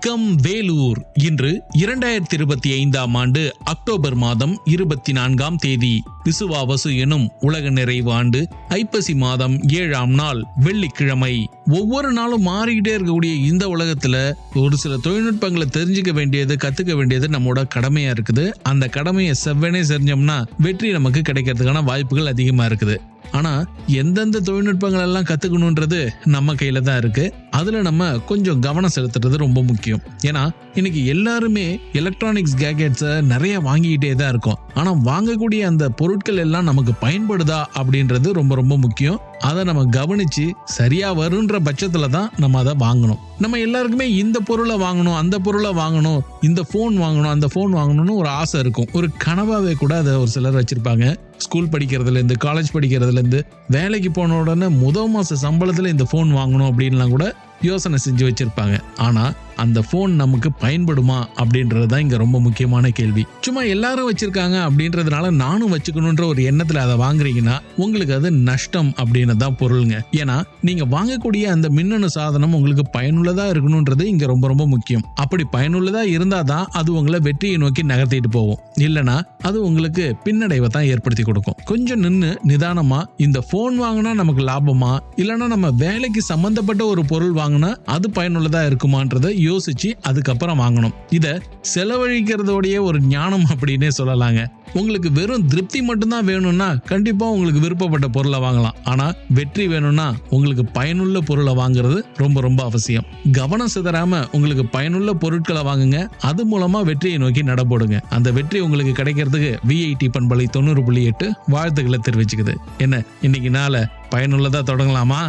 வணக்கம் வேலூர். இன்று 2025 ஆண்டு அக்டோபர் மாதம் 24 தேதி விசுவாவசு எனும் உலக நிறைவு ஆண்டு ஐப்பசி மாதம் 7ஆம் நாள் வெள்ளிக்கிழமை. ஒவ்வொரு நாளும் மாறிக்கிட்டே இருக்கக்கூடிய இந்த உலகத்துல ஒரு சில தொழில்நுட்பங்களை தெரிஞ்சுக்க வேண்டியது, கத்துக்க வேண்டியது நம்மளோட கடமையா இருக்குது. அந்த கடமையை செவ்வனே செஞ்சோம்னா வெற்றி நமக்கு கிடைக்கிறதுக்கான வாய்ப்புகள் அதிகமா இருக்குது. ஆனா எந்தெந்த தொழில்நுட்பங்கள் எல்லாம் கத்துக்கணும்ன்றது நம்ம கையில தான் இருக்கு. அதுல நம்ம கொஞ்சம் கவனம் செலுத்துறது ரொம்ப முக்கியம். ஏன்னா இன்னைக்கு எல்லாருமே எலக்ட்ரானிக்ஸ் கேஜெட்ஸை நிறைய வாங்கிக்கிட்டே தான் இருக்கோம். ஆனா வாங்கக்கூடிய அந்த பொருட்கள் எல்லாம் நமக்கு பயன்படுதா அப்படின்றது ரொம்ப ரொம்ப முக்கியம். அதை நம்ம கவனிச்சு சரியா வருன்ற பட்சத்துல தான் நம்ம அதை வாங்கணும். நம்ம எல்லாருக்குமே இந்த பொருளை வாங்கணும், அந்த பொருளை வாங்கணும், இந்த போன் வாங்கணும், அந்த போன் வாங்கணும்னு ஒரு ஆசை இருக்கும். ஒரு கனவாவே கூட அதை ஒரு சிலர் வச்சிருப்பாங்க. ஸ்கூல் படிக்கிறதுல இருந்து, காலேஜ் படிக்கிறதுல இருந்து, வேலைக்கு போன உடனே முதல் மாச சம்பளத்துல இந்த போன் வாங்கணும் அப்படின்லாம் கூட யோசனை செஞ்சு வச்சிருப்பாங்க. ஆனா அந்த போன் நமக்கு பயன்படுமா அப்படின்றதுதான் இங்க ரொம்ப முக்கியமான கேள்வி. சும்மா எல்லாரும் வச்சிருக்காங்க அப்படின்றதுனால நானும் வச்சுக்கணும்ன்ற ஒரு எண்ணத்துல அதை வாங்குறீங்கன்னா உங்களுக்கு அது நஷ்டம் அப்படின்னு தான் பொருளுங்க. ஏன்னா நீங்க வாங்கக்கூடிய அந்த மின்னணு சாதனம் உங்களுக்கு பயனுள்ளதா இருக்கணும்ன்றது இங்க ரொம்ப ரொம்ப முக்கியம். அப்படி பயனுள்ளதா இருந்தாதான் அது உங்களை வெற்றியை நோக்கி நகர்த்திட்டு போகும். இல்லைன்னா அது உங்களுக்கு பின்னடைவை தான் ஏற்படுத்தி கொடுக்கும். கொஞ்சம் நின்று நிதானமா இந்த போன் வாங்கினா நமக்கு லாபமா, இல்லைன்னா நம்ம வேலைக்கு சம்பந்தப்பட்ட ஒரு பொருள் வாங்கினா அது பயனுள்ளதா இருக்குமான்றதை யோசிச்சு அதுக்கப்புறம் வாங்கணும். இத செலவழிக்கிறதோடைய ஒரு ஞானம் அப்படின்னே சொல்லலாங்க. உங்களுக்கு வெறும் திருப்தி மட்டும்தான் வேணும்னா கண்டிப்பா உங்களுக்கு விருப்பப்பட்ட பொருளை வாங்கலாம். ஆனா வெற்றி வேணும்னா உங்களுக்கு பயனுள்ள பொருளை வாங்குறது ரொம்ப ரொம்ப அவசியம். கவனம் சிதறாம உங்களுக்கு பயனுள்ள பொருட்களை வாங்குங்க. அது மூலமா வெற்றியை நோக்கி நடப்போடுங்க. அந்த வெற்றி உங்களுக்கு கிடைக்கிறதுக்கு VIT பண்பலை 90.8 வாழ்த்துக்களை தெரிவிச்சுக்குது. என்ன இன்னைக்கு நாளை பயனுள்ளதா தொடங்கலாமா?